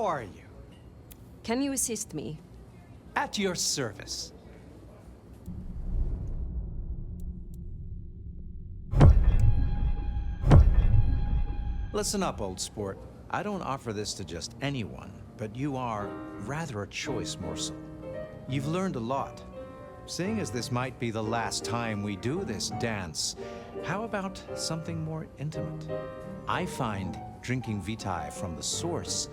How are you? Can you assist me? At your service. Listen up, old sport. I don't offer this to just anyone, but you are rather a choice morsel. You've learned a lot. Seeing as this might be the last time we do this dance, how about something more intimate? I find drinking vitae from the source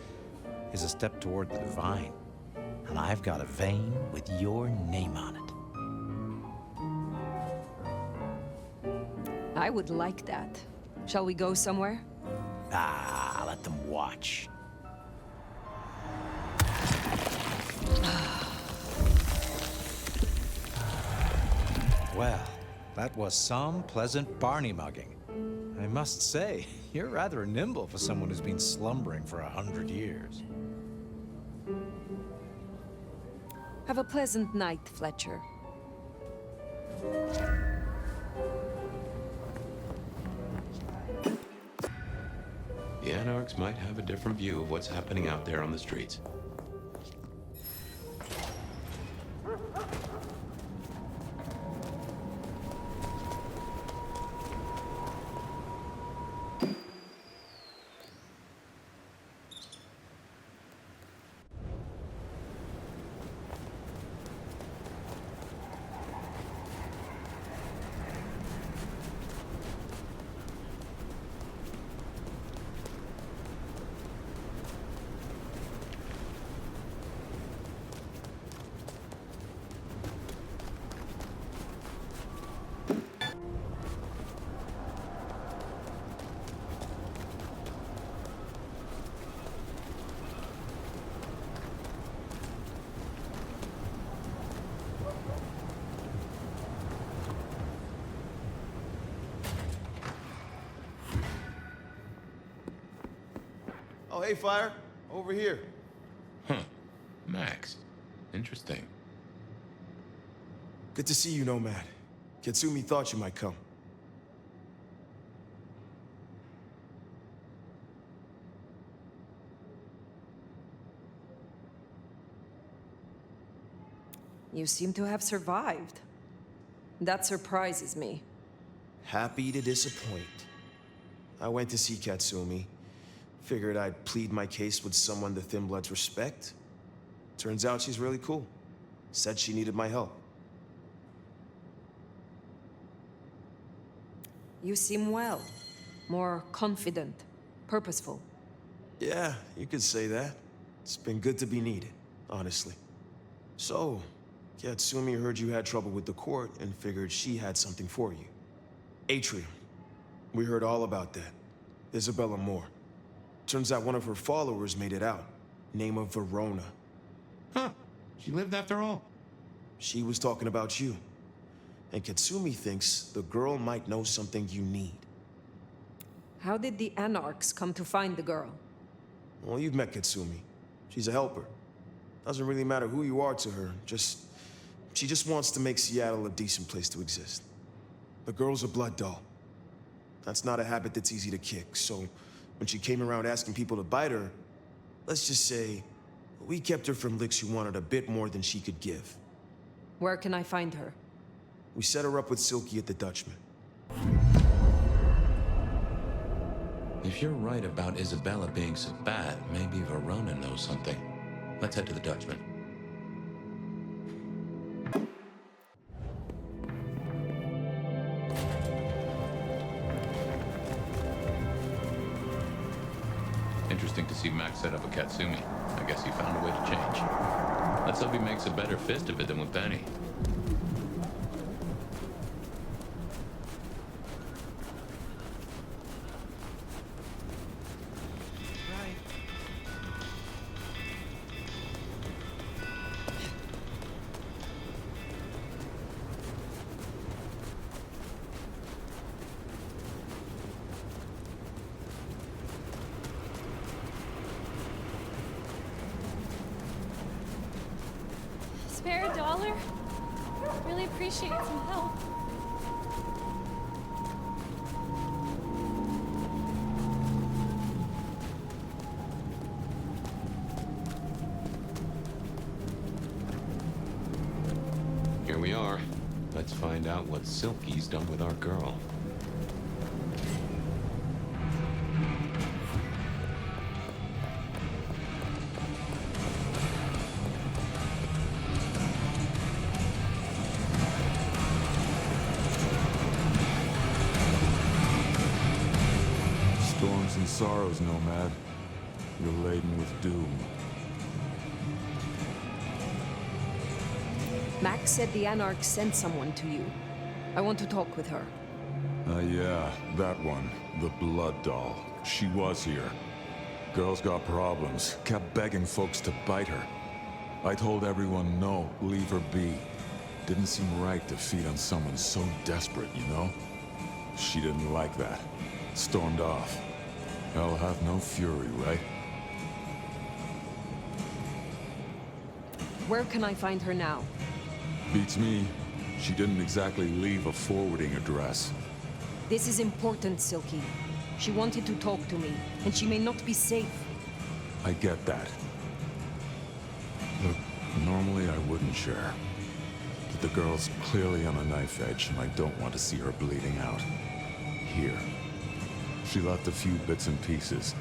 is a step toward the divine, and I've got a vein with your name on it. I would like that. Shall we go somewhere? Ah, let them watch. Well, that was some pleasant Barney mugging. I must say, you're rather nimble for someone who's been slumbering for 100 years. Have a pleasant night, Fletcher. The Anarchs might have a different view of what's happening out there on the streets. Oh, hey, Fire. Over here. Huh. Max. Interesting. Good to see you, Nomad. Katsumi thought you might come. You seem to have survived. That surprises me. Happy to disappoint. I went to see Katsumi. Figured I'd plead my case with someone the Thin Bloods respect. Turns out she's really cool. Said she needed my help. You seem well. More confident, purposeful. Yeah, you could say that. It's been good to be needed, honestly. So, Katsumi heard you had trouble with the court and figured she had something for you. Atrium. We heard all about that. Isabella Moore. Turns out one of her followers made it out. Name of Verona. Huh. She lived after all. She was talking about you. And Katsumi thinks the girl might know something you need. How did the Anarchs come to find the girl? Well, you've met Katsumi. She's a helper. Doesn't really matter who you are to her, she just wants to make Seattle a decent place to exist. The girl's a blood doll. That's not a habit that's easy to kick, so when she came around asking people to bite her, let's just say, we kept her from licks who wanted a bit more than she could give. Where can I find her? We set her up with Silky at the Dutchman. If you're right about Isabella being so bad, maybe Verona knows something. Let's head to the Dutchman. Interesting to see Max set up a Katsumi. I guess he found a way to change. Let's hope he makes a better fist of it than with Benny. Spare a dollar? Really appreciate some help. Here we are. Let's find out what Silky's done with our girl. Storms and sorrows, Nomad. You're laden with doom. Max said the Anarch sent someone to you. I want to talk with her. Yeah, that one. The Blood Doll. She was here. Girl's got problems. Kept begging folks to bite her. I told everyone no, leave her be. Didn't seem right to feed on someone so desperate, you know? She didn't like that. Stormed off. Hell hath no fury, right? Where can I find her now? Beats me. She didn't exactly leave a forwarding address. This is important, Silky. She wanted to talk to me, and she may not be safe. I get that. Look, normally I wouldn't share. But the girl's clearly on a knife edge, and I don't want to see her bleeding out. Here. She left a few bits and pieces.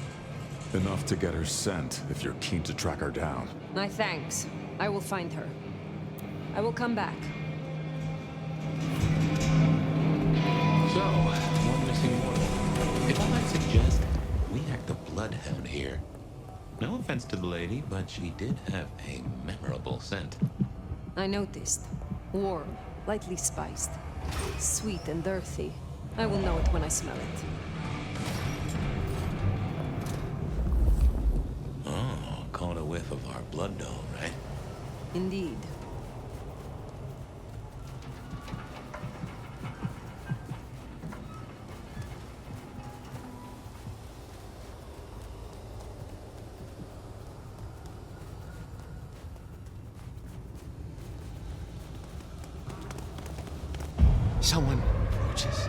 Enough to get her sent, if you're keen to track her down. My thanks. I will find her. I will come back. So, one missing mortal. If I might suggest, we act the bloodhound here. No offense to the lady, but she did have a memorable scent. I noticed. Warm, lightly spiced. Sweet and earthy. I will know it when I smell it. Oh, caught a whiff of our blood doll, right? Indeed. Someone approaches.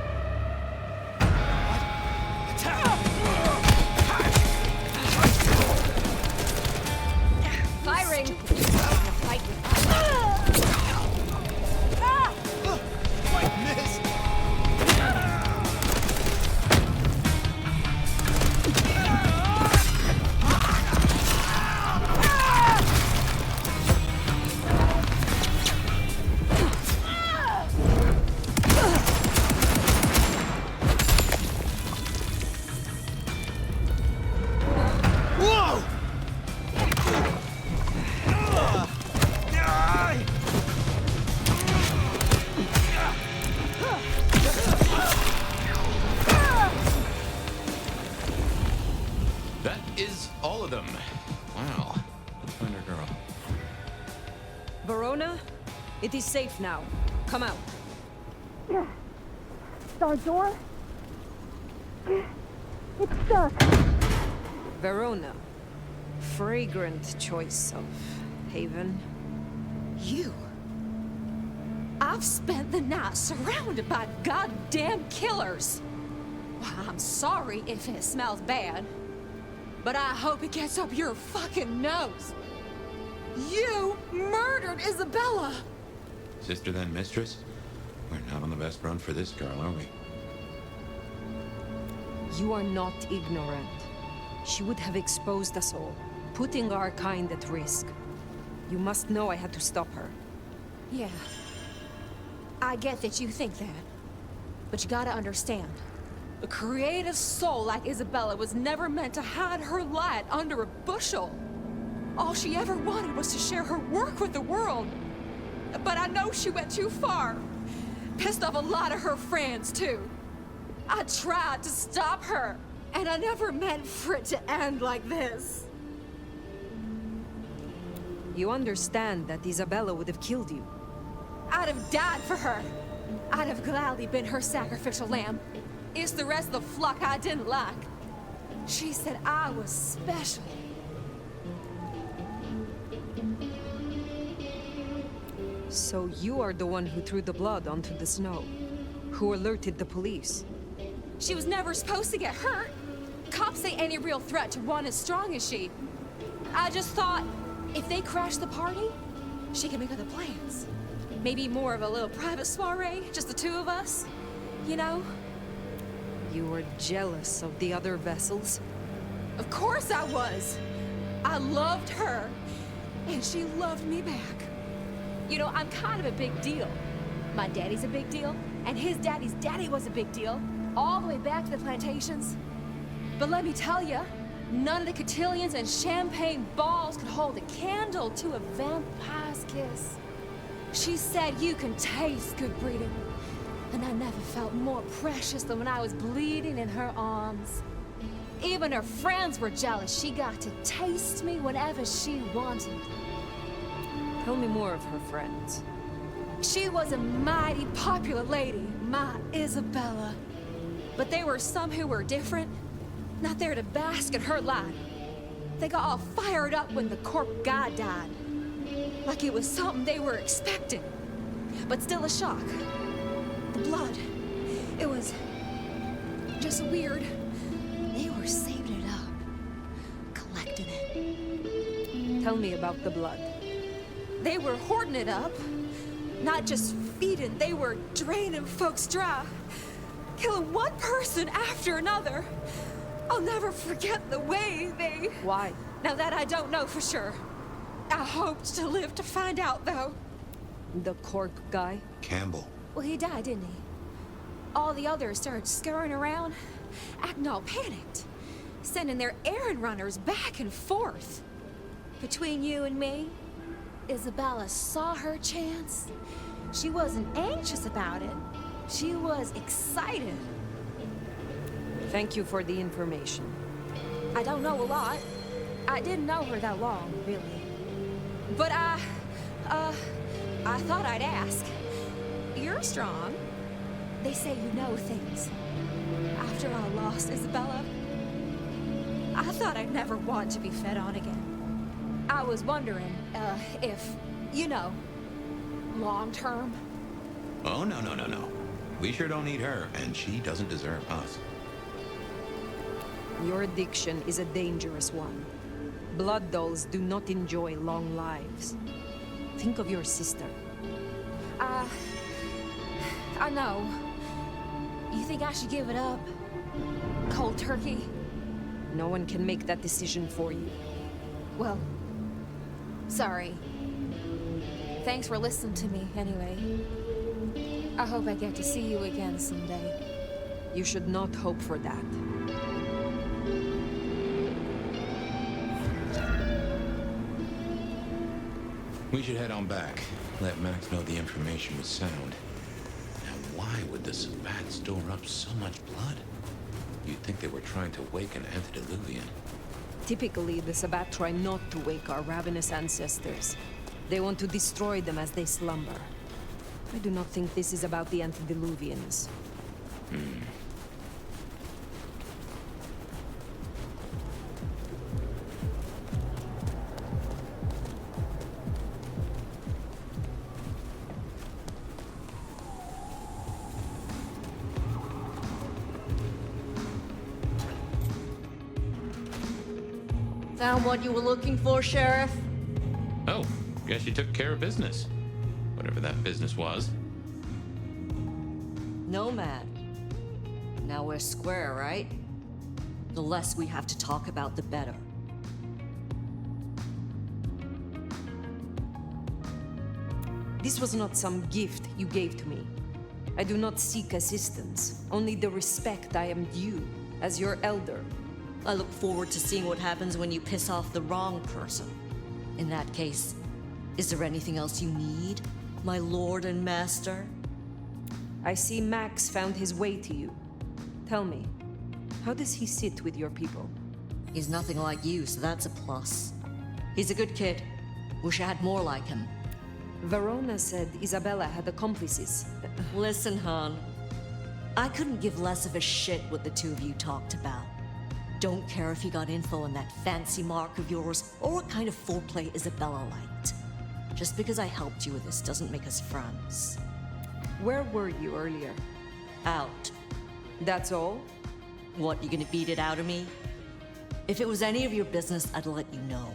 Firing! Fight with Miss! Whoa! That is all of them. Wow. Let's find our girl. Verona? It is safe now. Come out. Our door? It's stuck. Verona. Fragrant choice of haven. You? I've spent the night surrounded by goddamn killers. Well, I'm sorry if it smells bad, but I hope it gets up your fucking nose. You murdered Isabella! Sister then mistress? We're not on the best run for this girl, are we? You are not ignorant. She would have exposed us all, putting our kind at risk. You must know I had to stop her. Yeah. I get that you think that. But you gotta understand. A creative soul like Isabella was never meant to hide her light under a bushel. All she ever wanted was to share her work with the world. But I know she went too far. Pissed off a lot of her friends, too. I tried to stop her, and I never meant for it to end like this. You understand that Isabella would have killed you. I'd have died for her. I'd have gladly been her sacrificial lamb. It's the rest of the flock I didn't like. She said I was special. So you are the one who threw the blood onto the snow, who alerted the police. She was never supposed to get hurt. Cops ain't any real threat to one as strong as she. I just thought, if they crashed the party, she could make other plans. Maybe more of a little private soiree, just the two of us. You know? You were jealous of the other vessels? Of course I was. I loved her, and she loved me back. You know, I'm kind of a big deal. My daddy's a big deal, and his daddy's daddy was a big deal, all the way back to the plantations. But let me tell you, none of the cotillions and champagne balls could hold a candle to a vampire's kiss. She said you can taste good breeding, and I never felt more precious than when I was bleeding in her arms. Even her friends were jealous. She got to taste me whenever she wanted. Tell me more of her friends. She was a mighty popular lady, my Isabella. But there were some who were different, not there to bask in her light. They got all fired up when the corp guy died. Like it was something they were expecting. But still a shock. The blood. It was just weird. They were saving it up, collecting it. Tell me about the blood. They were hoarding it up. Not just feeding, they were draining folks dry. Killing one person after another. I'll never forget the way they... Why? Now that I don't know for sure. I hoped to live to find out, though. The cork guy? Campbell. Well, he died, didn't he? All the others started scurrying around, acting all panicked, sending their errand runners back and forth. Between you and me, Isabella saw her chance. She wasn't anxious about it. She was excited. Thank you for the information. I don't know a lot. I didn't know her that long, really. But I thought I'd ask. You're strong. They say you know things. After I lost Isabella, I thought I'd never want to be fed on again. I was wondering, if, you know, long term. Oh, no. We sure don't need her, and she doesn't deserve us. Your addiction is a dangerous one. Blood dolls do not enjoy long lives. Think of your sister. I know. You think I should give it up? Cold turkey? No one can make that decision for you. Well, sorry. Thanks for listening to me, anyway. I hope I get to see you again someday. You should not hope for that. We should head on back. Let Max know the information was sound. Now, why would the Sabbat store up so much blood? You'd think they were trying to wake an antediluvian. Typically, the Sabbat try not to wake our ravenous ancestors. They want to destroy them as they slumber. I do not think this is about the antediluvians. Found what you were looking for, Sheriff? Oh, guess you took care of business. Whatever that business was. Nomad. Now we're square, right? The less we have to talk about, the better. This was not some gift you gave to me. I do not seek assistance, only the respect I am due as your elder. I look forward to seeing what happens when you piss off the wrong person. In that case, is there anything else you need, my lord and master? I see Max found his way to you. Tell me, how does he sit with your people? He's nothing like you, so that's a plus. He's a good kid. Wish I had more like him. Verona said Isabella had accomplices. Listen, hon. I couldn't give less of a shit what the two of you talked about. Don't care if you got info on that fancy mark of yours or what kind of foreplay Isabella liked. Just because I helped you with this doesn't make us friends. Where were you earlier? Out. That's all? What, you gonna beat it out of me? If it was any of your business, I'd let you know.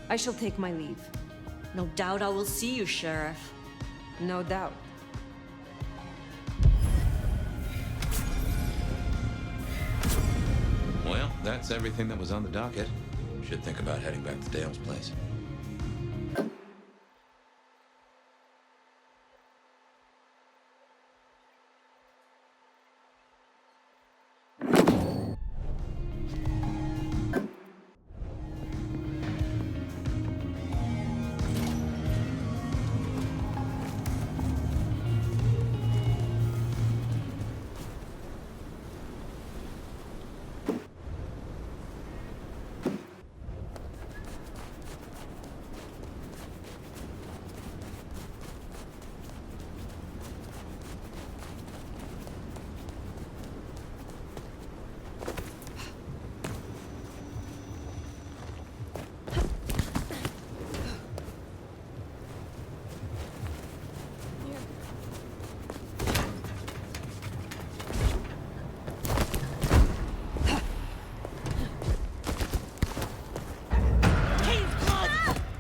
I shall take my leave. No doubt I will see you, Sheriff. No doubt. Well, that's everything that was on the docket. Should think about heading back to Dale's place.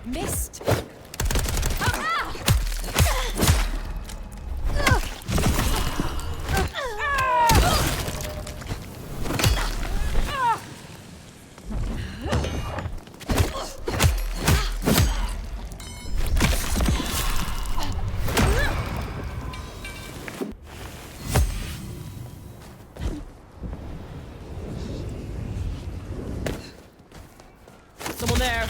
Missed! Someone there.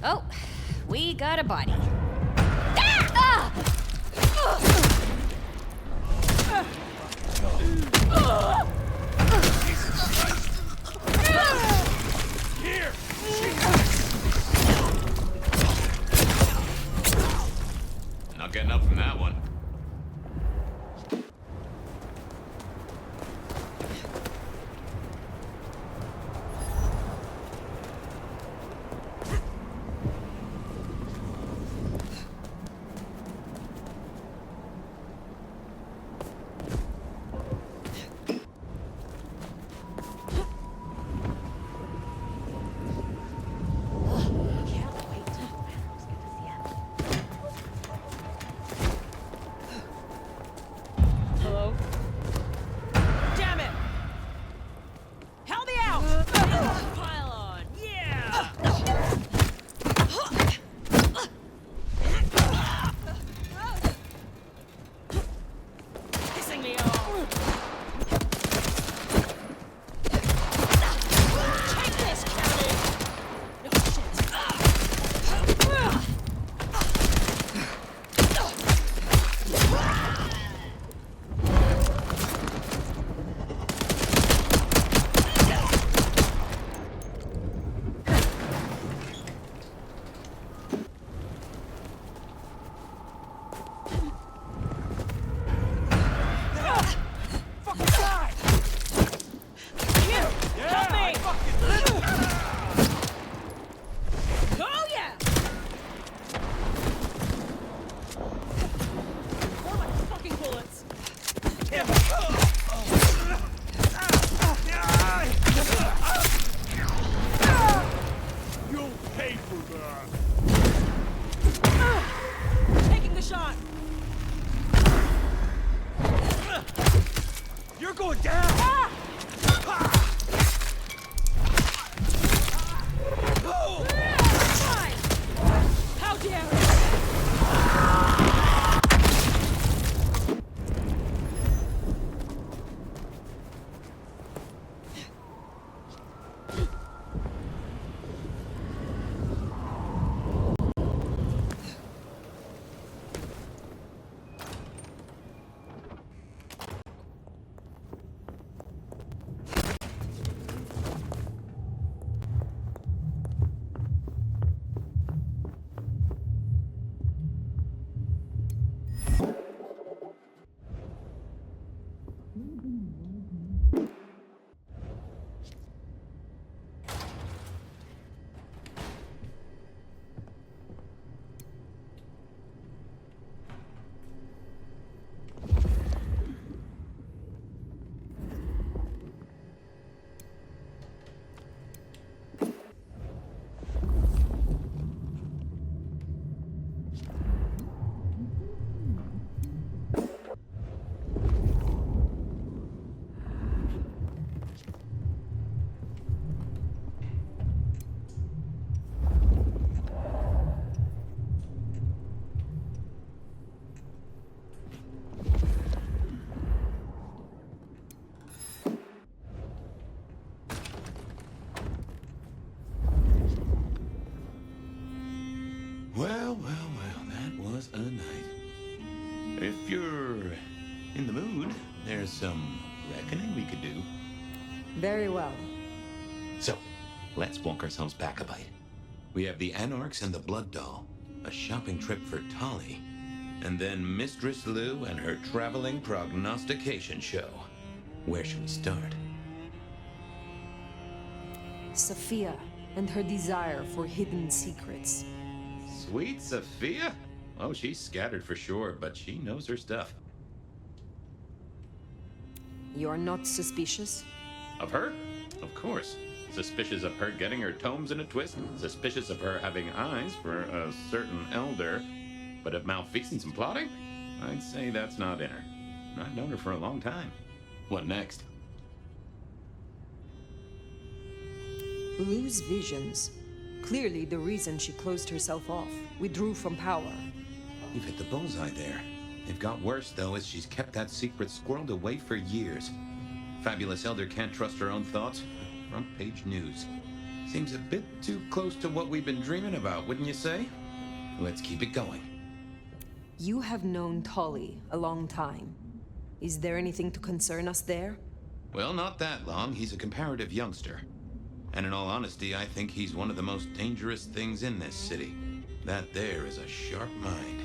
Oh, we got a body. Not getting up from that one. Hello? Damn it! Help me out! Pile on! Yeah! Pissing me off! Take this, County! No shit! Fucking die! You! Help me! Oh yeah! More like fucking bullets! You'll pay for that. Taking the shot! You're going down. How dare you! reckoning we could do. Very well. So, let's walk ourselves back a bite. We have the Anarchs and the Blood Doll, a shopping trip for Tali, and then Mistress Lou and her traveling prognostication show. Where should we start? Sophia and her desire for hidden secrets. Sweet Sophia? Oh, she's scattered for sure, but she knows her stuff. You are not suspicious? Of her? Of course. Suspicious of her getting her tomes in a twist. Suspicious of her having eyes for a certain elder. But of malfeasance and plotting? I'd say that's not in her. I've known her for a long time. What next? Lou's visions. Clearly the reason she closed herself off, withdrew from power. You've hit the bullseye there. It got worse, though, as she's kept that secret squirreled away for years. Fabulous Elder can't trust her own thoughts. Front page news. Seems a bit too close to what we've been dreaming about, wouldn't you say? Let's keep it going. You have known Tali a long time. Is there anything to concern us there? Well, not that long. He's a comparative youngster. And in all honesty, I think he's one of the most dangerous things in this city. That there is a sharp mind.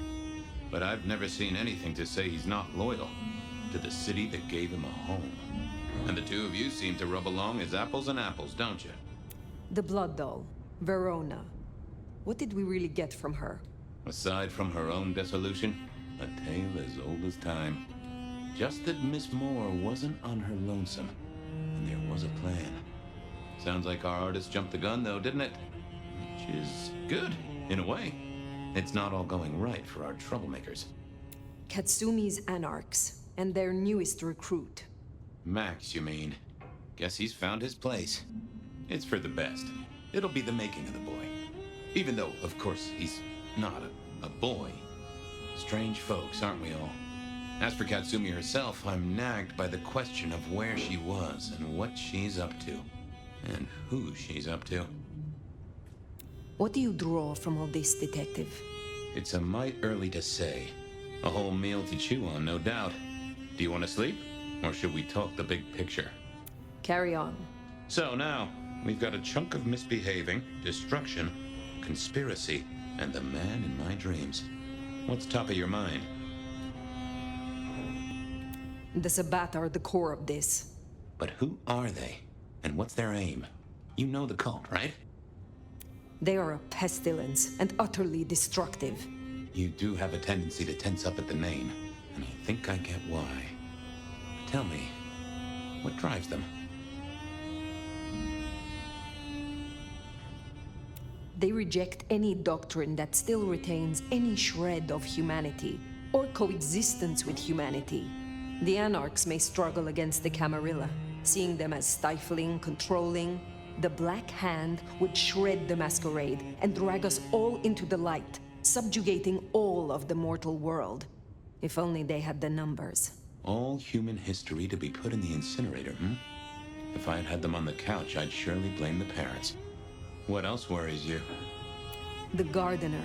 But I've never seen anything to say he's not loyal to the city that gave him a home. And the two of you seem to rub along as apples and apples, don't you? The Blood Doll, Verona. What did we really get from her? Aside from her own dissolution, a tale as old as time. Just that Miss Moore wasn't on her lonesome, and there was a plan. Sounds like our artist jumped the gun, though, didn't it? Which is good, in a way. It's not all going right for our troublemakers. Katsumi's Anarchs, and their newest recruit. Max, you mean? Guess he's found his place. It's for the best. It'll be the making of the boy. Even though, of course, he's not a boy. Strange folks, aren't we all? As for Katsumi herself, I'm nagged by the question of where she was and what she's up to. And who she's up to. What do you draw from all this, Detective? It's a mite early to say. A whole meal to chew on, no doubt. Do you want to sleep? Or should we talk the big picture? Carry on. So now, we've got a chunk of misbehaving, destruction, conspiracy, and the man in my dreams. What's top of your mind? The Sabbat are the core of this. But who are they? And what's their aim? You know the cult, right? They are a pestilence and utterly destructive. You do have a tendency to tense up at the name, and I think I get why. Tell me, what drives them? They reject any doctrine that still retains any shred of humanity, or coexistence with humanity. The Anarchs may struggle against the Camarilla, seeing them as stifling, controlling. The Black Hand would shred the Masquerade and drag us all into the light, subjugating all of the mortal world. If only they had the numbers. All human history to be put in the incinerator, hmm? If I had had them on the couch, I'd surely blame the parents. What else worries you? The Gardener.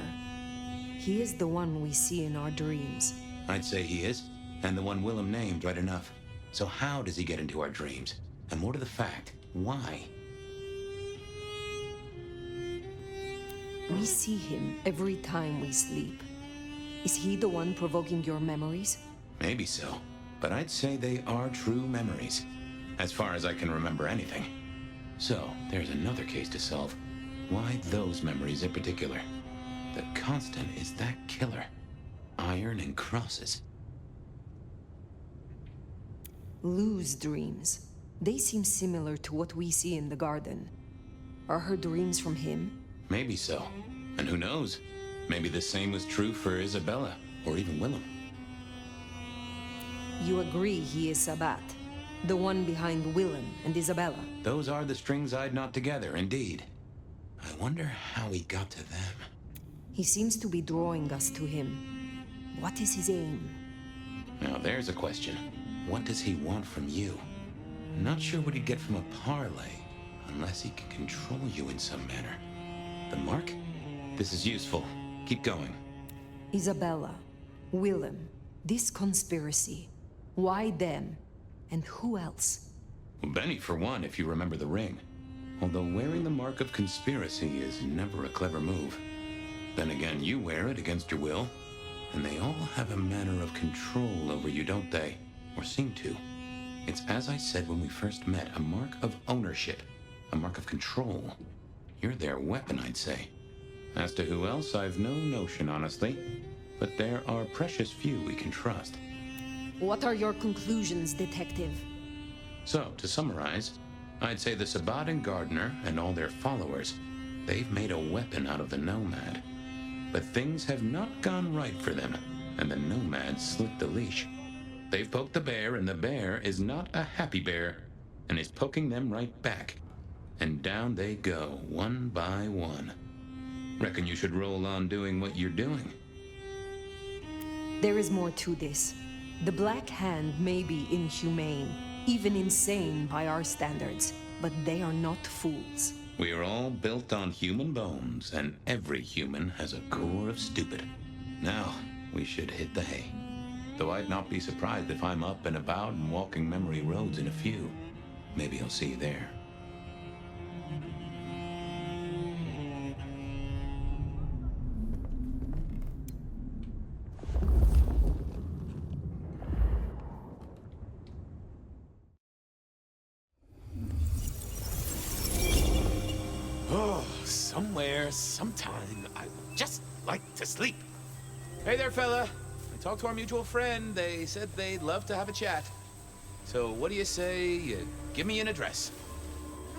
He is the one we see in our dreams. I'd say he is, and the one Willem named right enough. So how does he get into our dreams? And more to the fact, why? We see him every time we sleep. Is he the one provoking your memories? Maybe so, but I'd say they are true memories, as far as I can remember anything. So, there's another case to solve. Why those memories in particular? The constant is that killer. Iron and crosses. Lou's dreams. They seem similar to what we see in the garden. Are her dreams from him? Maybe so. And who knows? Maybe the same was true for Isabella, or even Willem. You agree he is Sabbat, the one behind Willem and Isabella. Those are the strings I'd knot together, indeed. I wonder how he got to them. He seems to be drawing us to him. What is his aim? Now there's a question. What does he want from you? Not sure what he'd get from a parlay, unless he can control you in some manner. The mark? This is useful. Keep going. Isabella, Willem, this conspiracy. Why them? And who else? Well, Benny, for one, if you remember the ring. Although wearing the mark of conspiracy is never a clever move. Then again, you wear it against your will. And they all have a manner of control over you, don't they? Or seem to. It's as I said when we first met, a mark of ownership. A mark of control. You're their weapon, I'd say. As to who else, I've no notion, honestly. But there are precious few we can trust. What are your conclusions, Detective? So, to summarize, I'd say the Sabbat and Gardner and all their followers, they've made a weapon out of the Nomad. But things have not gone right for them, and the Nomad slipped the leash. They've poked the bear, and the bear is not a happy bear, and is poking them right back. And down they go, one by one. Reckon you should roll on doing what you're doing. There is more to this. The Black Hand may be inhumane, even insane by our standards, but they are not fools. We are all built on human bones, and every human has a core of stupid. Now, we should hit the hay. Though I'd not be surprised if I'm up and about and walking memory roads in a few. Maybe I'll see you there. Somewhere, sometime, I just like to sleep. Hey there, fella. I talked to our mutual friend. They said they'd love to have a chat. So what do you say you give me an address?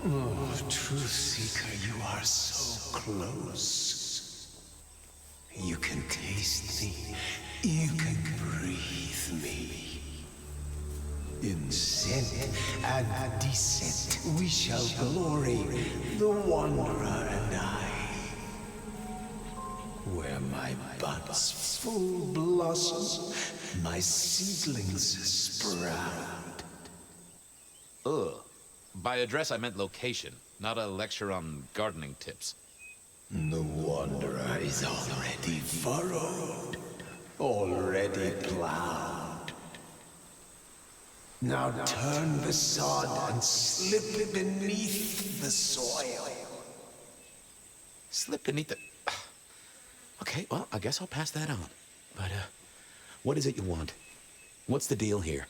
Oh, Truth Seeker, you are so close. You can taste me. You can breathe me. In scent and descent we shall glory, the Wanderer and I. Where my buds full blossom, my seedlings sprout. Ugh. By address, I meant location, not a lecture on gardening tips. The Wanderer is already furrowed, already plowed. Now turn the sod and slip beneath the soil. Slip beneath the... Okay, well, I guess I'll pass that on. But, what is it you want? What's the deal here?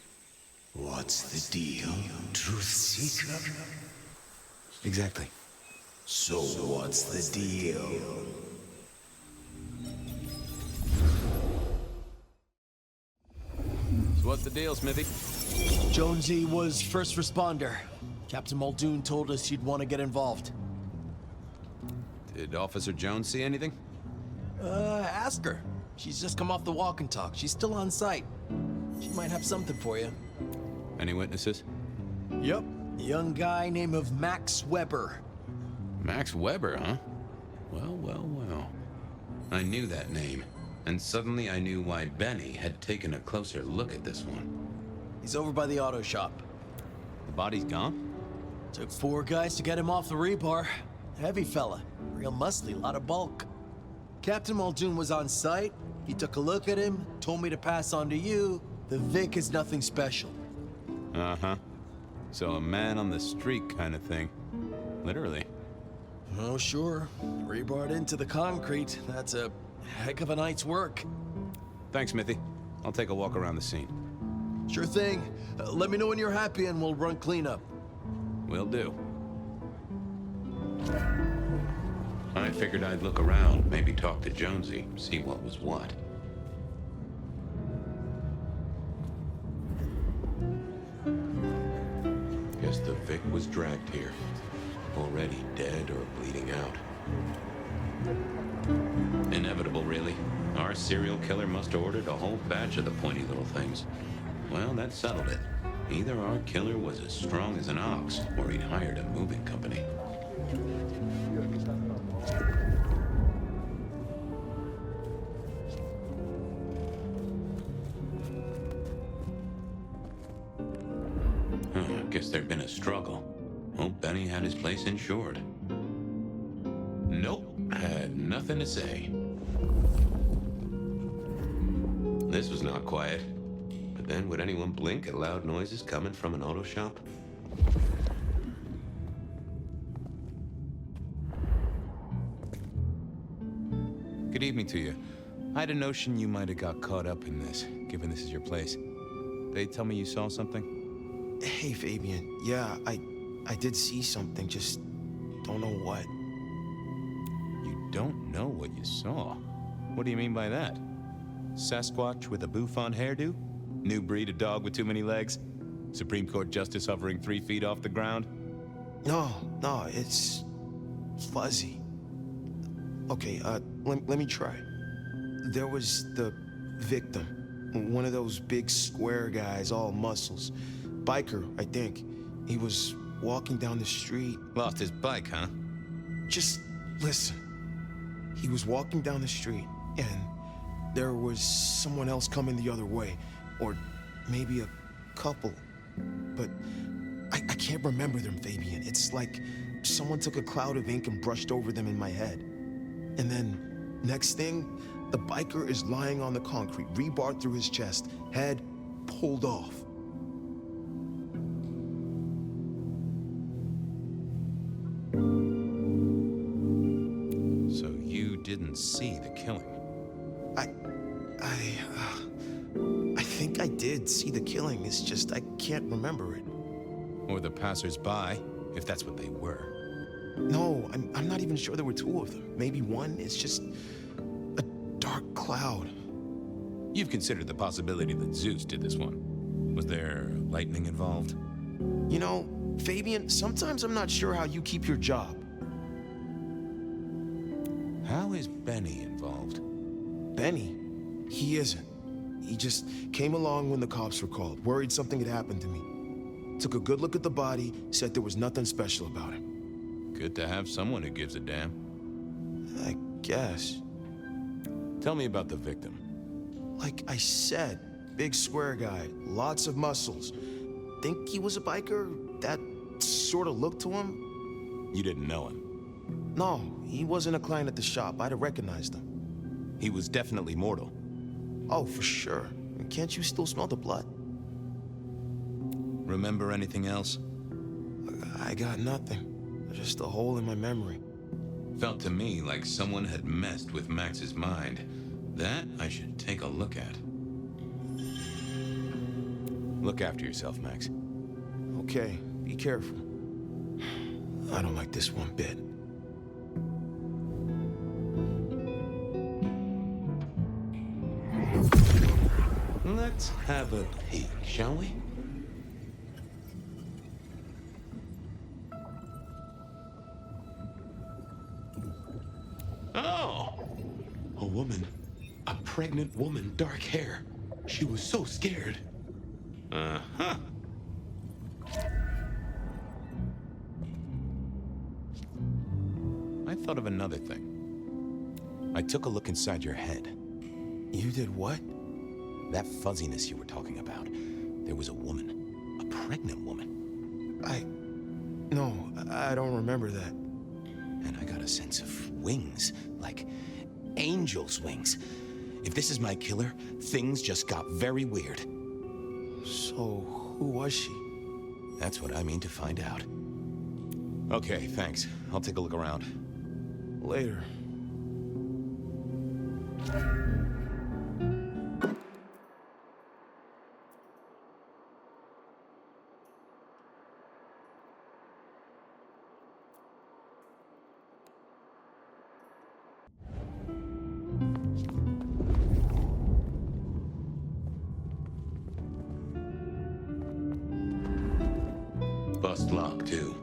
What's the deal, Truth Seeker? Exactly. So what's the deal? So what's the deal, Smithy? Jonesy was first responder. Captain Muldoon told us you'd want to get involved. Did Officer Jones see anything? Ask her. She's just come off the walk and talk. She's still on site. She might have something for you. Any witnesses? Yep. A young guy named of Max Weber. Max Weber, huh? Well. I knew that name, and suddenly I knew why Benny had taken a closer look at this one. He's over by the auto shop. The body's gone? Took 4 guys to get him off the rebar. Heavy fella. Real muscly, lot of bulk. Captain Muldoon was on site. He took a look at him, told me to pass on to you. The Vic is nothing special. Uh-huh. So a man on the street kind of thing. Literally. Oh, sure. Rebarred into the concrete. That's a heck of a night's work. Thanks, Smithy. I'll take a walk around the scene. Sure thing. Let me know when you're happy and we'll run cleanup. Will do. I figured I'd look around, maybe talk to Jonesy, see what was what. Guess the Vic was dragged here, already dead or bleeding out. Inevitable, really. Our serial killer must have ordered a whole batch of the pointy little things. Well, that settled it. Either our killer was as strong as an ox, or he'd hired a moving company. Guess there'd been a struggle. Hope Benny had his place insured. Nope, had nothing to say. This was not quiet, but Then would anyone blink at loud noises coming from an auto shop? Good evening to you. I had a notion you might have got caught up in this, given this is your place. They tell me you saw something? Hey, Fabian. Yeah, I did see something, just don't know what. You don't know what you saw? What do you mean by that? Sasquatch with a bouffant hairdo? New breed of dog with too many legs? Supreme Court justice hovering 3 feet off the ground? No, it's fuzzy. Okay, let me try. There was the victim, one of those big square guys, all muscles. Biker, I think. He was walking down the street. Lost his bike, huh? Just listen. He was walking down the street, and there was someone else coming the other way. Or maybe a couple. But I can't remember them, Fabian. It's like someone took a cloud of ink and brushed over them in my head. And then, next thing, the biker is lying on the concrete, rebar through his chest, head pulled off. So you didn't see the killing? I think I did see the killing. It's just I can't remember it. Or the passers-by, if that's what they were. No, I'm not even sure there were 2 of them. Maybe one. It's just a dark cloud. You've considered the possibility that Zeus did this one. Was there lightning involved? You know, Fabian, sometimes I'm not sure how you keep your job. How is Benny involved? Benny? He isn't. He just came along when the cops were called, worried something had happened to me. Took a good look at the body, said there was nothing special about him. Good to have someone who gives a damn. I guess. Tell me about the victim. Like I said, big square guy, lots of muscles. Think he was a biker? That sort of look to him? You didn't know him? No, he wasn't a client at the shop. I'd have recognized him. He was definitely mortal. Oh, for sure. Can't you still smell the blood? Remember anything else? I got nothing. Just a hole in my memory. Felt to me like someone had messed with Max's mind. That I should take a look at. Look after yourself, Max. Okay, be careful. I don't like this one bit. Let's have a peek, shall we? Oh! A woman. A pregnant woman, dark hair. She was so scared. Uh-huh. I thought of another thing. I took a look inside your head. You did what? That fuzziness you were talking about. There was a woman. A pregnant woman. No, I don't remember that. And I got a sense of wings. Like angel's wings. If this is my killer, things just got very weird. So, who was she? That's what I mean to find out. Okay, thanks. I'll take a look around. Later. Bust lock, too.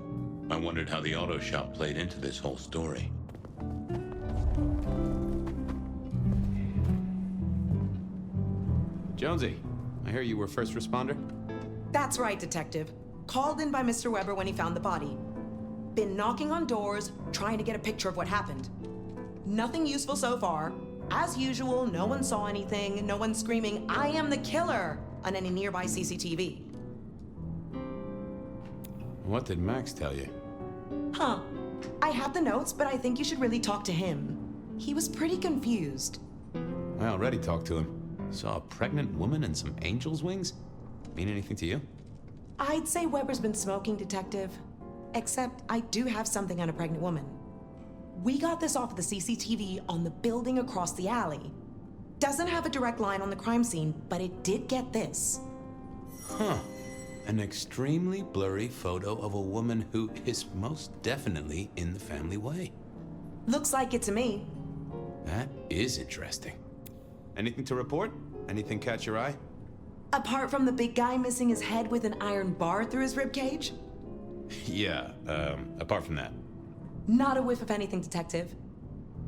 I wondered how the auto shop played into this whole story. Jonesy, I hear you were first responder? That's right, Detective. Called in by Mr. Weber when he found the body. Been knocking on doors, trying to get a picture of what happened. Nothing useful so far. As usual, no one saw anything, no one screaming, "I am the killer!" on any nearby CCTV. What did Max tell you? Huh. I have the notes, but I think you should really talk to him. He was pretty confused. I already talked to him. Saw a pregnant woman and some angel's wings? Mean anything to you? I'd say Weber's been smoking, Detective. Except I do have something on a pregnant woman. We got this off of the CCTV on the building across the alley. Doesn't have a direct line on the crime scene, but it did get this. Huh. An extremely blurry photo of a woman who is most definitely in the family way. Looks like it to me. That is interesting. Anything to report? Anything catch your eye? Apart from the big guy missing his head with an iron bar through his ribcage? Yeah, apart from that. Not a whiff of anything, Detective.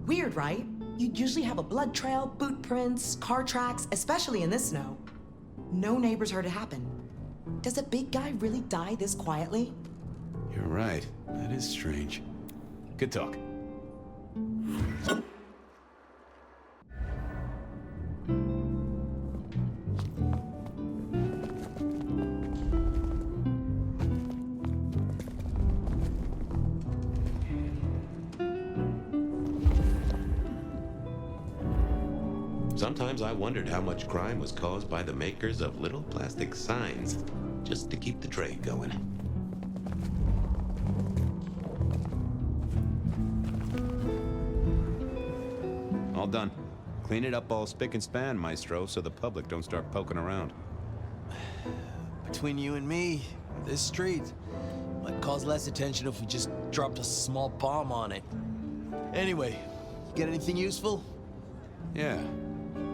Weird, right? You'd usually have a blood trail, boot prints, car tracks, especially in this snow. No neighbors heard it happen. Does a big guy really die this quietly? You're right. That is strange. Good talk. Sometimes I wondered how much crime was caused by the makers of little plastic signs, just to keep the trade going. All done. Clean it up all spick and span, Maestro, so the public don't start poking around. Between you and me, this street might cause less attention if we just dropped a small bomb on it. Anyway, get anything useful? Yeah.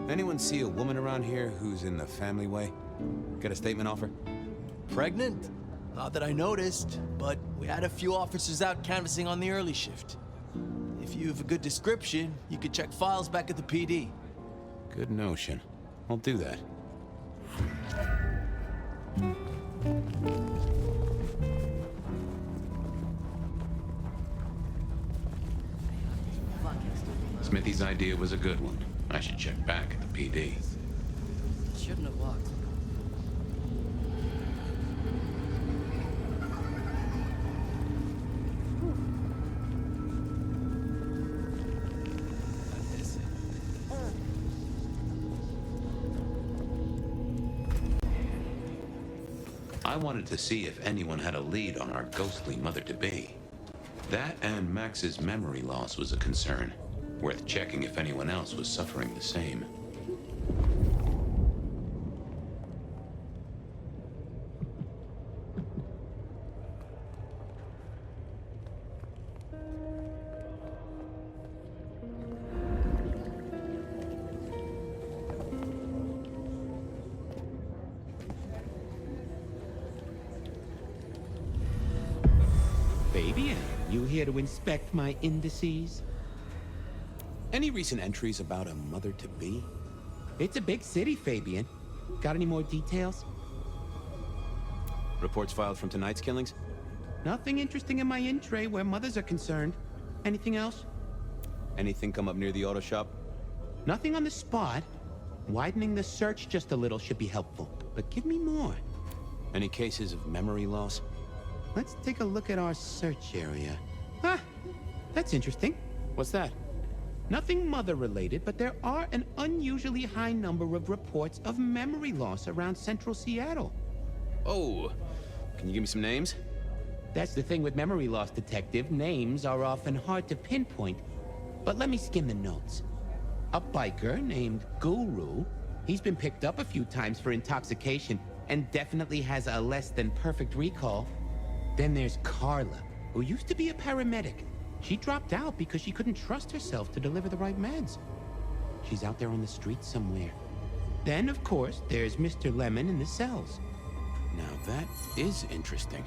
Anyone see a woman around here who's in the family way? Get a statement off her? Pregnant? Not that I noticed, but we had a few officers out canvassing on the early shift. If you have a good description, you could check files back at the PD. Good notion. I'll do that. Smithy's idea was a good one. I should check back at the PD. Shouldn't have walked. I wanted to see if anyone had a lead on our ghostly mother-to-be. That and Max's memory loss was a concern. Worth checking if anyone else was suffering the same. Fabian, you here to inspect my indices? Any recent entries about a mother-to-be? It's a big city, Fabian. Got any more details? Reports filed from tonight's killings? Nothing interesting in my in-tray where mothers are concerned. Anything else? Anything come up near the auto shop? Nothing on the spot. Widening the search just a little should be helpful, but give me more. Any cases of memory loss? Let's take a look at our search area. Ah, that's interesting. What's that? Nothing mother-related, but there are an unusually high number of reports of memory loss around central Seattle. Oh, can you give me some names? That's the thing with memory loss, Detective. Names are often hard to pinpoint, but let me skim the notes. A biker named Guru. He's been picked up a few times for intoxication and definitely has a less than perfect recall. Then there's Carla, who used to be a paramedic. She dropped out because she couldn't trust herself to deliver the right meds. She's out there on the streets somewhere. Then, of course, there's Mr. Lemon in the cells. Now that is interesting.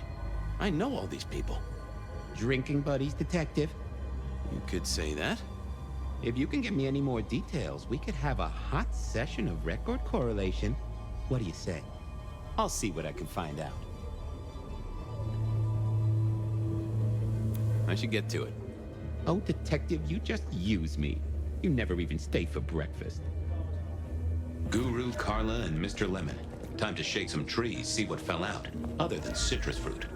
I know all these people. Drinking buddies, Detective. You could say that. If you can get me any more details, we could have a hot session of record correlation. What do you say? I'll see what I can find out. I should get to it. Oh, Detective, you just use me. You never even stay for breakfast. Guru, Carla, and Mr. Lemon. Time to shake some trees, see what fell out, other than citrus fruit.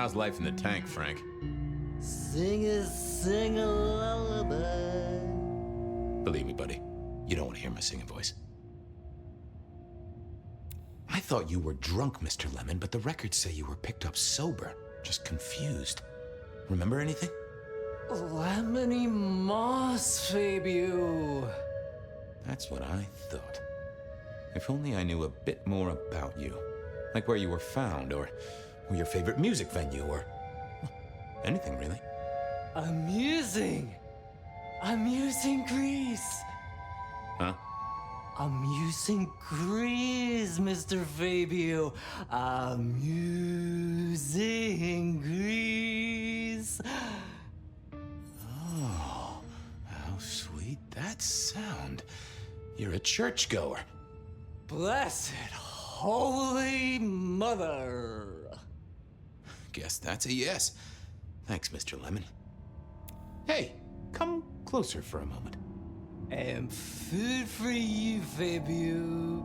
How's life in the tank, Frank? Sing a lullaby. Believe me, buddy, you don't want to hear my singing voice. I thought you were drunk, Mr. Lemon, but the records say you were picked up sober, just confused. Remember anything? Lemony moss, Fabio. That's what I thought. If only I knew a bit more about you. Like where you were found, or your favorite music venue, or anything really. Amusing Greece. Huh? Amusing Greece, Mr. Fabio. Amusing Greece. Oh, how sweet that sound. You're a churchgoer. Blessed Holy Mother. Guess that's a yes. Thanks, Mr. Lemon. Hey, come closer for a moment. And food for you, Fabio.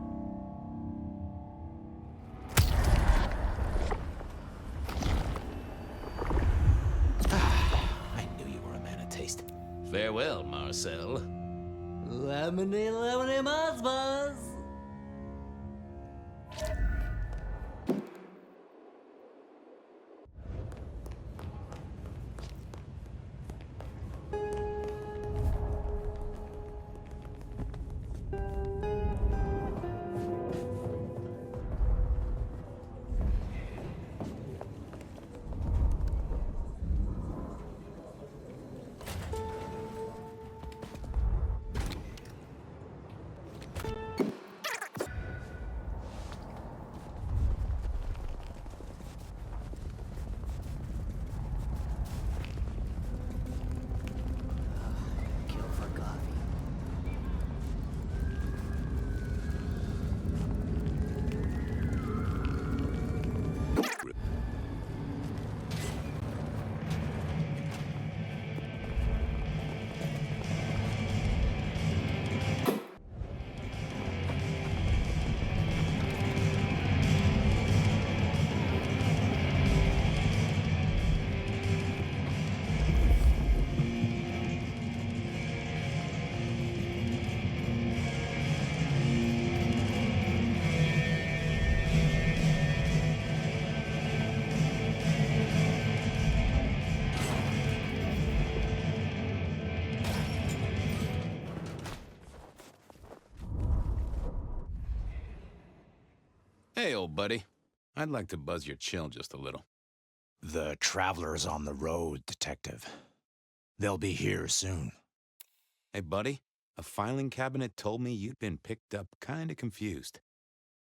I knew you were a man of taste. Farewell, Marcel. Lemony moss buzz. Hey, old buddy. I'd like to buzz your chill just a little. The traveler's on the road, Detective. They'll be here soon. Hey, buddy. A filing cabinet told me you'd been picked up kinda confused.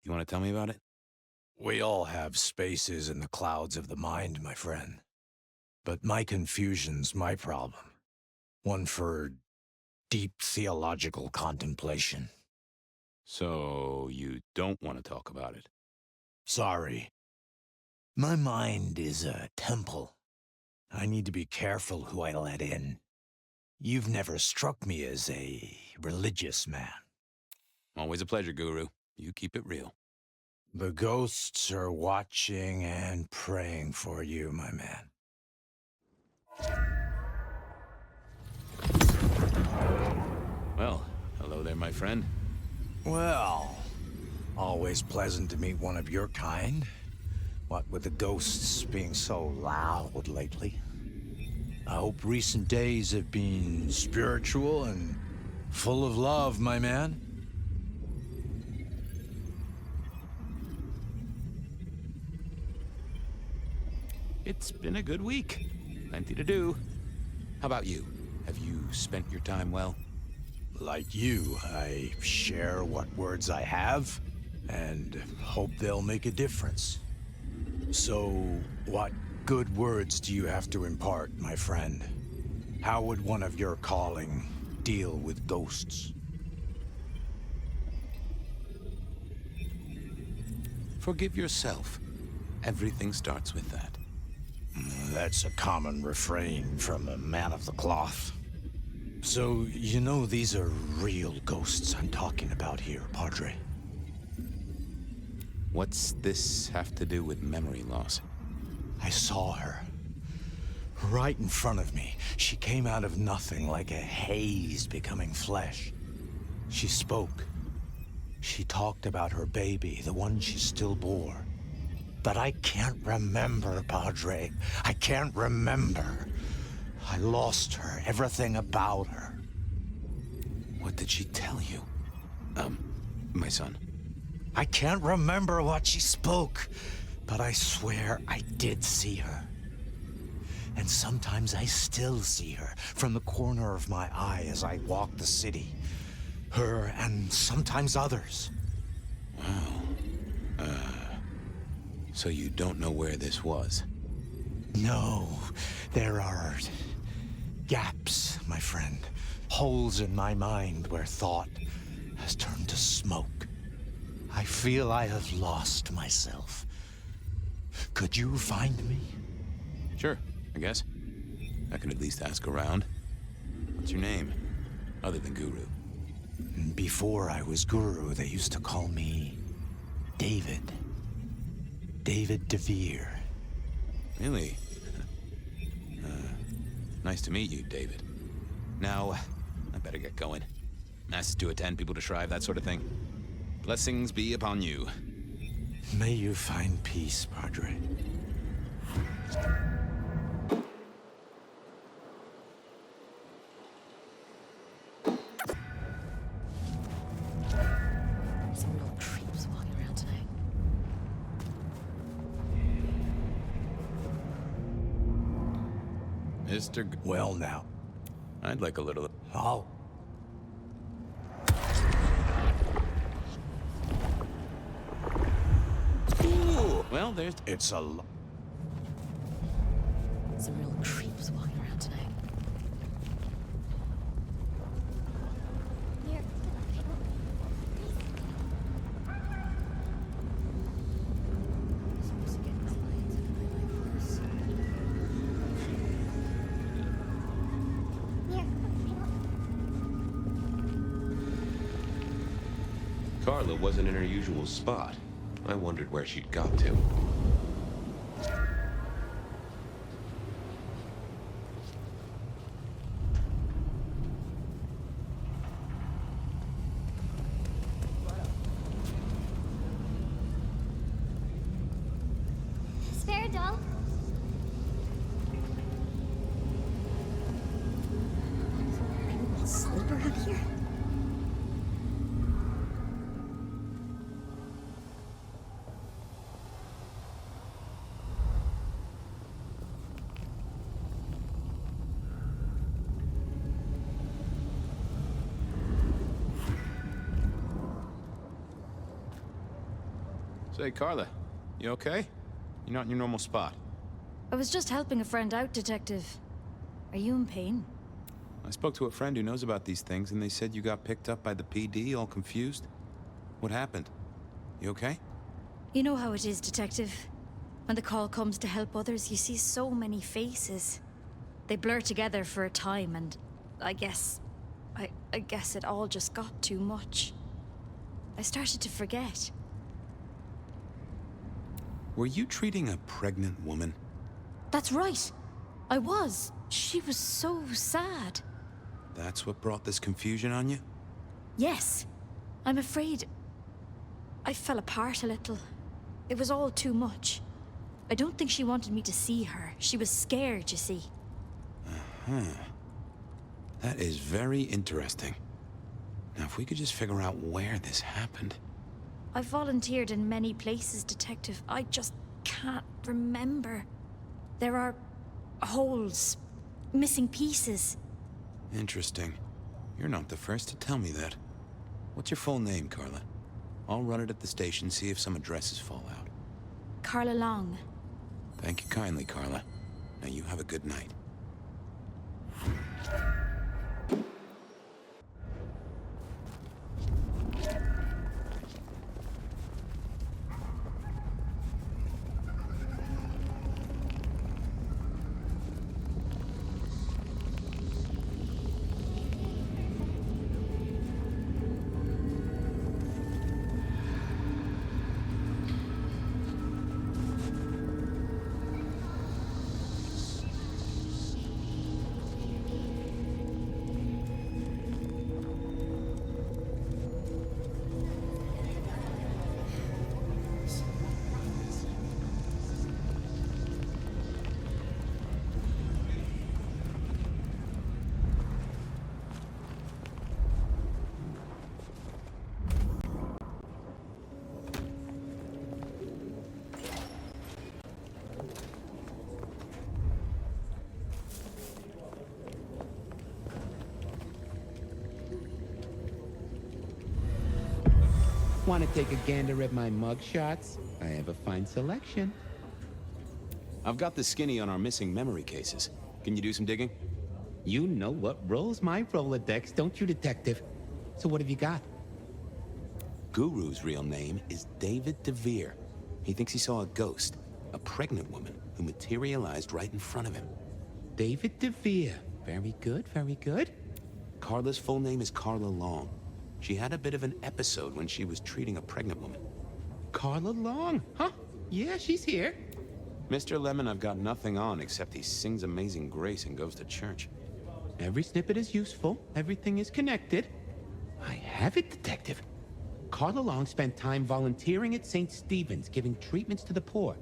You want to tell me about it? We all have spaces in the clouds of the mind, my friend. But my confusion's my problem. One for deep theological contemplation. So, you don't want to talk about it? Sorry. My mind is a temple. I need to be careful who I let in. You've never struck me as a religious man. Always a pleasure, Guru. You keep it real. The ghosts are watching and praying for you, my man. Well, hello there, my friend. Well, always pleasant to meet one of your kind. What with the ghosts being so loud lately. I hope recent days have been spiritual and full of love, my man. It's been a good week. Plenty to do. How about you? Have you spent your time well? Like you, I share what words I have and hope they'll make a difference. So, what good words do you have to impart, my friend? How would one of your calling deal with ghosts? Forgive yourself. Everything starts with that. That's a common refrain from a man of the cloth. So, you know these are real ghosts I'm talking about here, Padre. What's this have to do with memory loss? I saw her. Right in front of me. She came out of nothing, like a haze becoming flesh. She spoke. She talked about her baby, the one she still bore. But I can't remember, Padre. I can't remember. I lost her, everything about her. What did she tell you? My son. I can't remember what she spoke, but I swear I did see her. And sometimes I still see her from the corner of my eye as I walk the city. Her and sometimes others. Wow. So you don't know where this was? No, there are gaps, my friend. Holes in my mind where thought has turned to smoke. I feel I have lost myself. Could you find me? Sure, I guess. I can at least ask around. What's your name? Other than Guru. Before I was Guru, they used to call me David. David DeVere. Really? Nice to meet you, David. Now, I better get going. Masses to attend, people to shrive, that sort of thing. Blessings be upon you. May you find peace, Padre. Some real creeps walking around tonight. Mr. Well now. I'd like a little... Oh. Ooh, well, there's... It's a... Some real creeps walking around tonight. Carla wasn't in her usual spot. I wondered where she'd got to. Spare doll? People sleep around here? Say, Carla, you okay? You're not in your normal spot. I was just helping a friend out, Detective. Are you in pain? I spoke to a friend who knows about these things, and they said you got picked up by the PD, all confused. What happened? You okay? You know how it is, Detective. When the call comes to help others, you see so many faces. They blur together for a time, and I guess it all just got too much. I started to forget. Were you treating a pregnant woman? That's right. I was. She was so sad. That's what brought this confusion on you? Yes. I'm afraid I fell apart a little. It was all too much. I don't think she wanted me to see her. She was scared, you see. Uh-huh. That is very interesting. Now, if we could just figure out where this happened. I've volunteered in many places, Detective. I just can't remember. There are holes, missing pieces. Interesting. You're not the first to tell me that. What's your full name, Carla? I'll run it at the station, see if some addresses fall out. Carla Long. Thank you kindly, Carla. Now you have a good night. Want to take a gander at my mug shots? I have a fine selection. I've got the skinny on our missing memory cases. Can you do some digging? You know what rolls my Rolodex, don't you, Detective? So what have you got? Guru's real name is David DeVere. He thinks he saw a ghost, a pregnant woman who materialized right in front of him. David DeVere. Very good, very good. Carla's full name is Carla Long. She had a bit of an episode when she was treating a pregnant woman. Carla Long, huh? Yeah, she's here. Mr. Lemon, I've got nothing on except he sings Amazing Grace and goes to church. Every snippet is useful. Everything is connected. I have it, Detective. Carla Long spent time volunteering at St. Stephen's, giving treatments to the poor.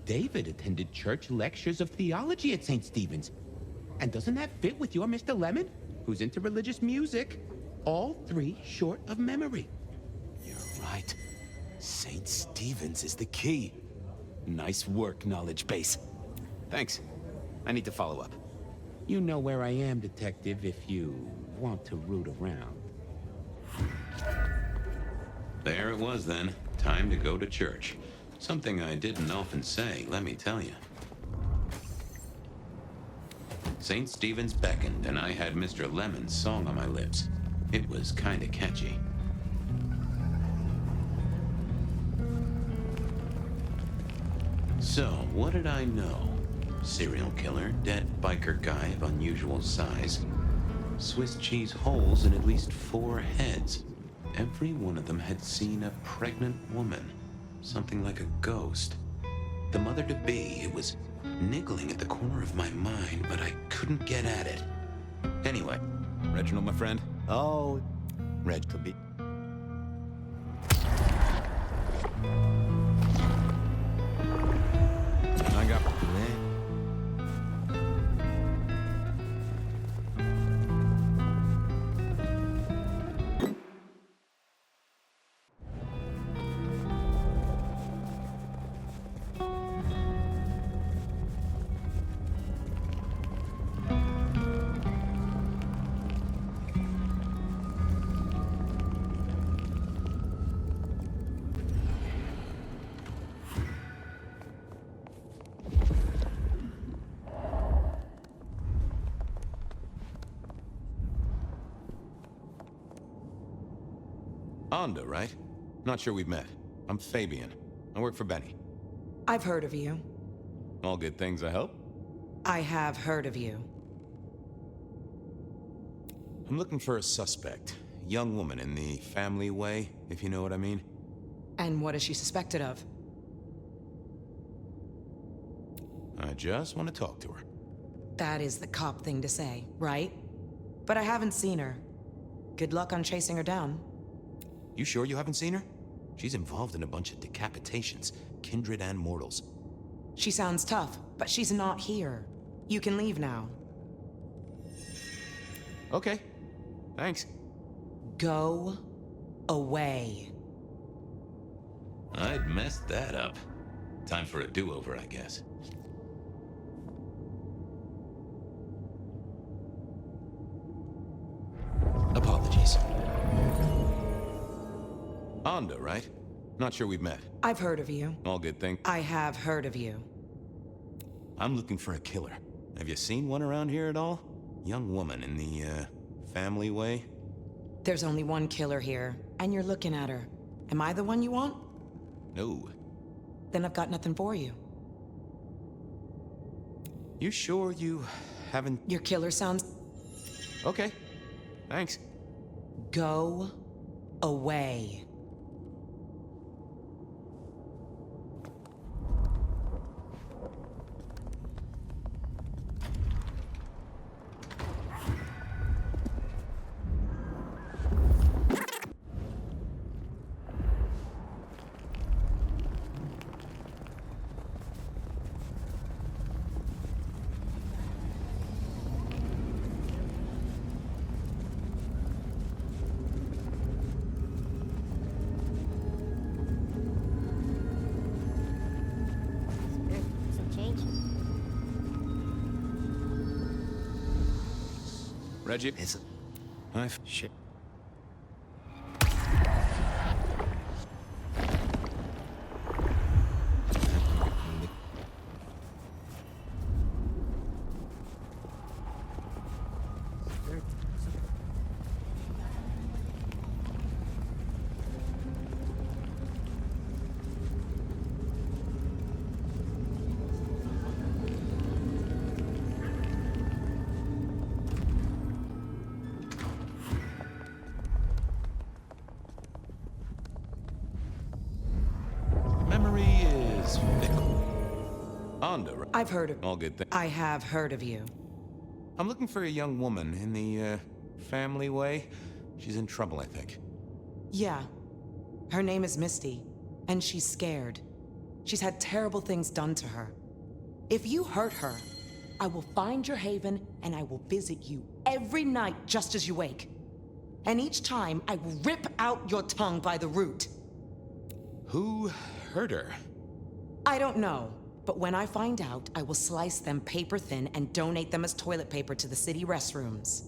David attended church lectures of theology at St. Stephen's. And doesn't that fit with your Mr. Lemon, who's into religious music? All three short of memory. You're right. St. Stephen's is the key. Nice work, knowledge base. Thanks. I need to follow up. You know where I am, Detective, if you want to root around. There it was then. Time to go to church. Something I didn't often say, let me tell you. St. Stephen's beckoned, and I had Mr. Lemon's song on my lips. It was kinda catchy. So, what did I know? Serial killer, dead biker guy of unusual size. Swiss cheese holes in at least 4 heads. Every one of them had seen a pregnant woman. Something like a ghost. The mother-to-be, it was niggling at the corner of my mind, but I couldn't get at it. Anyway, Reginald, my friend. Oh, Reg could be. I got... Onda, right? Not sure we've met. I'm Fabian. I work for Benny. I've heard of you. All good things, I hope? I have heard of you. I'm looking for a suspect. Young woman in the family way, if you know what I mean. And what is she suspected of? I just want to talk to her. That is the cop thing to say, right? But I haven't seen her. Good luck on chasing her down. You sure you haven't seen her? She's involved in a bunch of decapitations, kindred and mortals. She sounds tough, but she's not here. You can leave now. Okay. Thanks. Go away. I'd messed that up. Time for a do-over, I guess. Apologies. Onda, right? Not sure we've met. I've heard of you. All good thing. I have heard of you. I'm looking for a killer. Have you seen one around here at all? Young woman in the, family way? There's only one killer here, and you're looking at her. Am I the one you want? No. Then I've got nothing for you. You sure you haven't... Your killer sounds... Okay. Thanks. Go away. Reggie? Shit. Anda, right? I've heard of... All good things. I have heard of you. I'm looking for a young woman in the, family way. She's in trouble, I think. Yeah. Her name is Misty, and she's scared. She's had terrible things done to her. If you hurt her, I will find your haven and I will visit you every night just as you wake. And each time, I will rip out your tongue by the root. Who hurt her? I don't know, but when I find out, I will slice them paper thin and donate them as toilet paper to the city restrooms.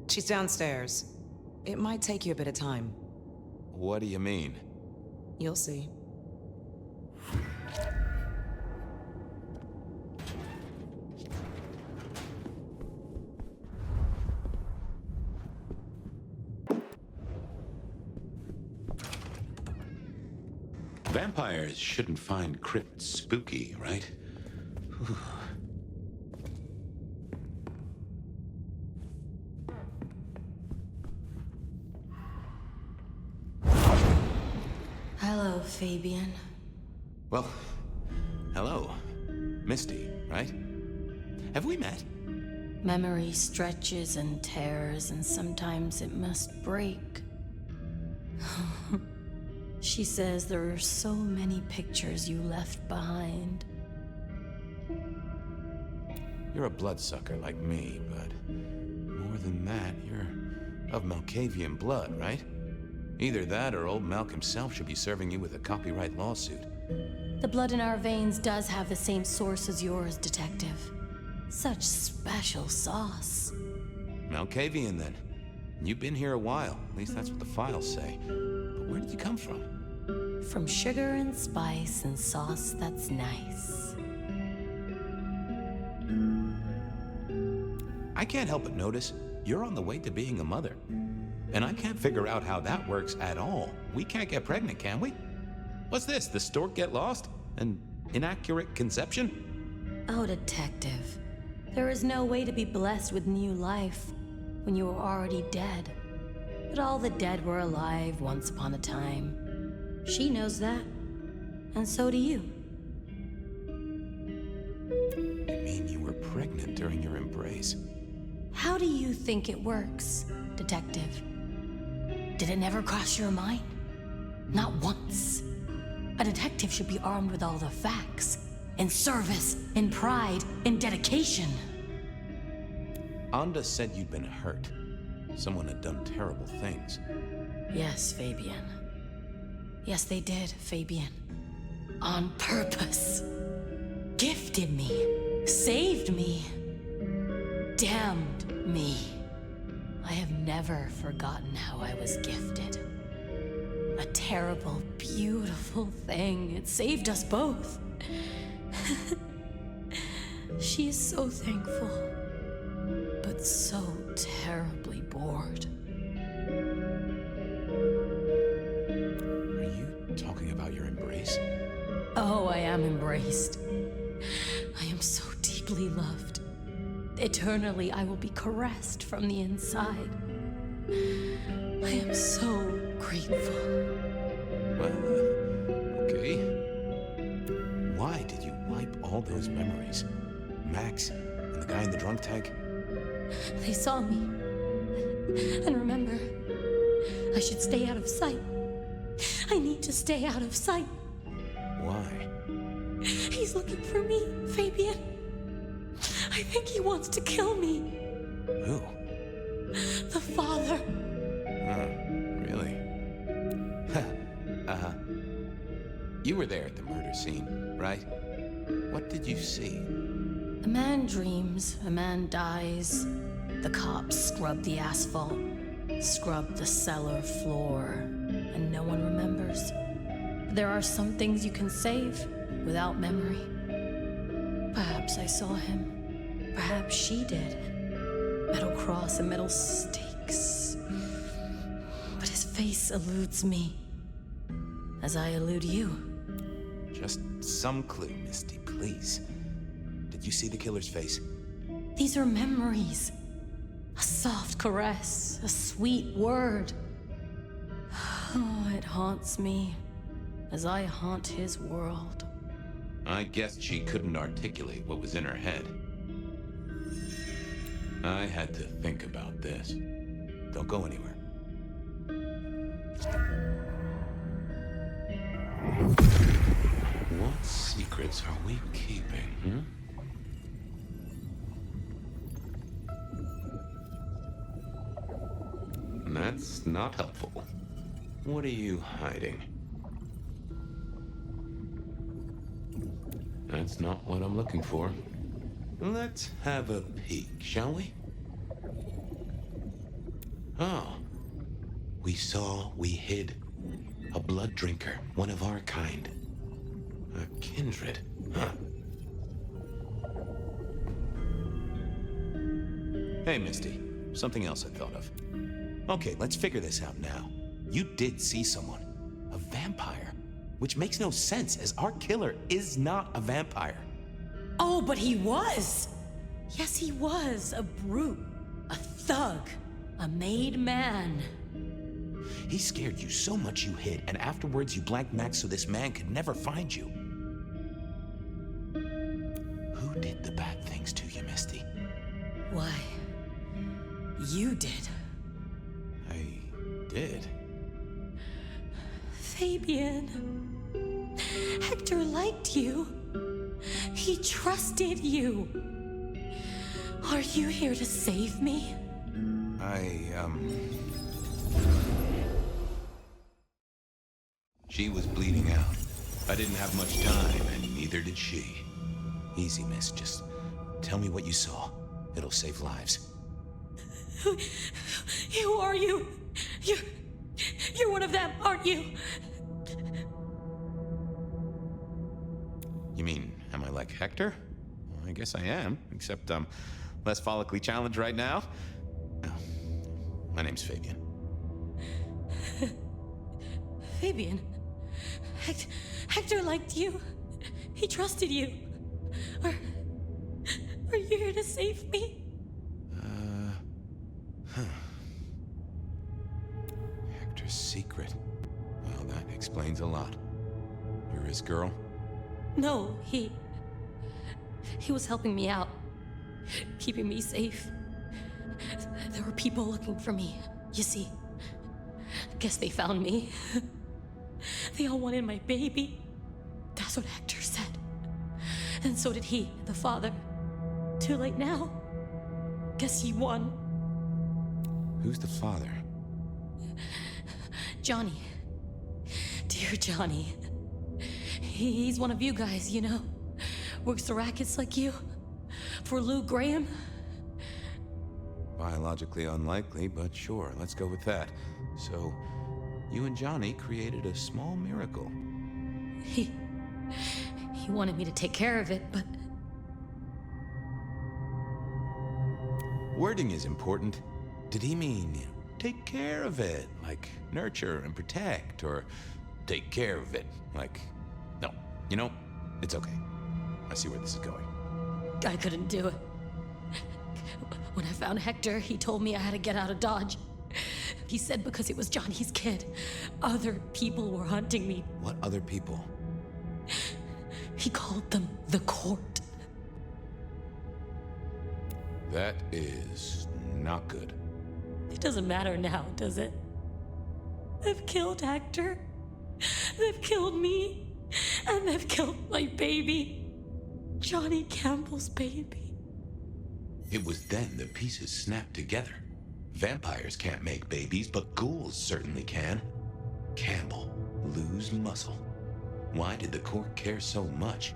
She's downstairs. It might take you a bit of time. What do you mean? You'll see. Vampires shouldn't find crypts spooky, right? Whew. Hello, Fabian. Well, hello. Misty, right? Have we met? Memory stretches and tears, and sometimes it must break. She says there are so many pictures you left behind. You're a bloodsucker like me, but more than that, you're of Malkavian blood, right? Either that or old Malk himself should be serving you with a copyright lawsuit. The blood in our veins does have the same source as yours, Detective. Such special sauce. Malkavian, then. You've been here a while. At least that's what the files say. But where did you come from? From sugar and spice and sauce that's nice. I can't help but notice you're on the way to being a mother. And I can't figure out how that works at all. We can't get pregnant, can we? What's this? The stork get lost? An inaccurate conception? Oh, Detective. There is no way to be blessed with new life when you are already dead. But all the dead were alive once upon a time. She knows that. And so do you. You mean you were pregnant during your embrace? How do you think it works, Detective? Did it never cross your mind? Not once. A detective should be armed with all the facts. In service, in pride, in dedication. Anda said you'd been hurt. Someone had done terrible things. Yes, Fabian. Yes, they did, Fabian. On purpose. Gifted me. Saved me. Damned me. I have never forgotten how I was gifted. A terrible, beautiful thing. It saved us both. She is so thankful, but so terribly bored. Are you talking about your embrace? Oh, I am embraced. I am so deeply loved. Eternally, I will be caressed from the inside. I am so grateful. Well, okay. Why did you wipe all those memories? Max and the guy in the drunk tank? They saw me. And remember, I should stay out of sight. I need to stay out of sight. Why? He's looking for me, Fabian. I think he wants to kill me. Who? The father. Really? You were there at the murder scene, right? What did you see? A man dreams, a man dies. The cops scrub the asphalt, scrub the cellar floor, and no one remembers. There are some things you can save without memory. Perhaps I saw him. Perhaps she did. Metal cross and metal stakes. But his face eludes me, as I elude you. Just some clue, Misty, please. Did you see the killer's face? These are memories. A soft caress, a sweet word. Oh, it haunts me as I haunt his world. I guessed she couldn't articulate what was in her head. I had to think about this. Don't go anywhere. What secrets are we keeping, That's not helpful. What are you hiding? That's not what I'm looking for. Let's have a peek, shall we? Oh. We hid. A blood drinker, one of our kind. A kindred, huh? Hey, Misty. Something else I thought of. Okay, let's figure this out now. You did see someone. A vampire. Which makes no sense, as our killer is not a vampire. Oh, but he was! Yes, he was. A brute. A thug. A made man. He scared you so much you hid, and afterwards you blanked Max so this man could never find you. Who did the bad things to you, Misty? Why, you did. I did? Fabian. Hector liked you. He trusted you. Are you here to save me? She was bleeding out. I didn't have much time, and neither did she. Easy, miss. Just tell me what you saw. It'll save lives. Who are you? You're one of them, aren't you? You mean, am I like Hector? Well, I guess I am, except I'm less follically challenged right now. My name's Fabian. Fabian? Hector liked you. He trusted you. Are you here to save me? Hector's secret. Well, that explains a lot. You're his girl? No, he was helping me out. Keeping me safe. There were people looking for me, you see. Guess they found me. They all wanted my baby. That's what Hector said. And so did he, the father. Too late now. Guess he won. Who's the father? Johnny. Dear Johnny. He's one of you guys, you know. Works the rackets like you. For Lou Graham. Biologically unlikely, but sure, let's go with that. So, you and Johnny created a small miracle. He wanted me to take care of it, but... Wording is important. Did he mean take care of it, like nurture and protect, or take care of it, like... No, you know, it's okay. I see where this is going. I couldn't do it. When I found Hector, he told me I had to get out of Dodge. He said because it was Johnny's kid, other people were hunting me. What other people? He called them the court. That is not good. It doesn't matter now, does it? They've killed Hector. They've killed me. And they've killed my baby. Johnny Campbell's baby. It was then the pieces snapped together. Vampires can't make babies, but ghouls certainly can. Campbell, Lou's muscle. Why did the court care so much?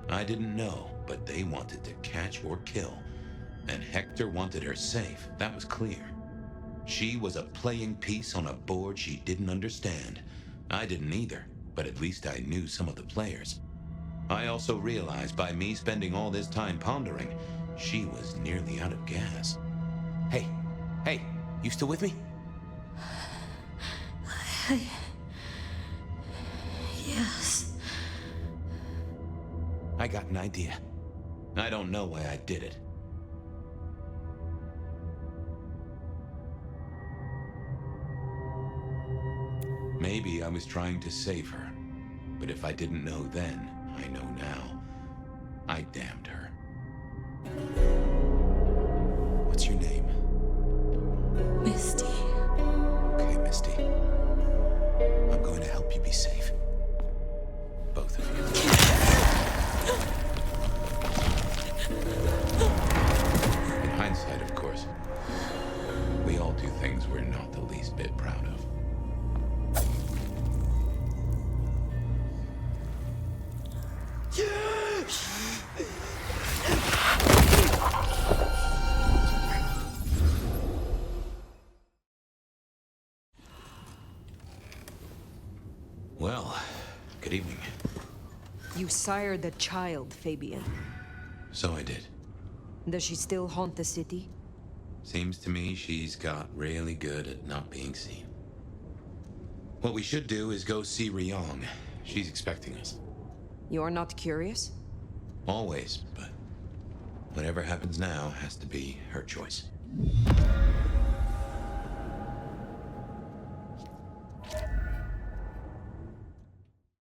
I didn't know, but they wanted to catch or kill. And Hector wanted her safe, that was clear. She was a playing piece on a board she didn't understand. I didn't either, but at least I knew some of the players. I also realized by me spending all this time pondering, she was nearly out of gas. Hey, you still with me? Yes. I got an idea. I don't know why I did it. Maybe I was trying to save her. But if I didn't know then, I know now. I damned her. What's your name? Misty. Okay, Misty. I'm going to help you be safe. Both of you. In hindsight, of course, we all do things we're not the least bit proud of. Well, good evening. You sired a child, Fabian. So I did. Does she still haunt the city? Seems to me she's got really good at not being seen. What we should do is go see Ryong. She's expecting us. You're not curious? Always, but whatever happens now has to be her choice.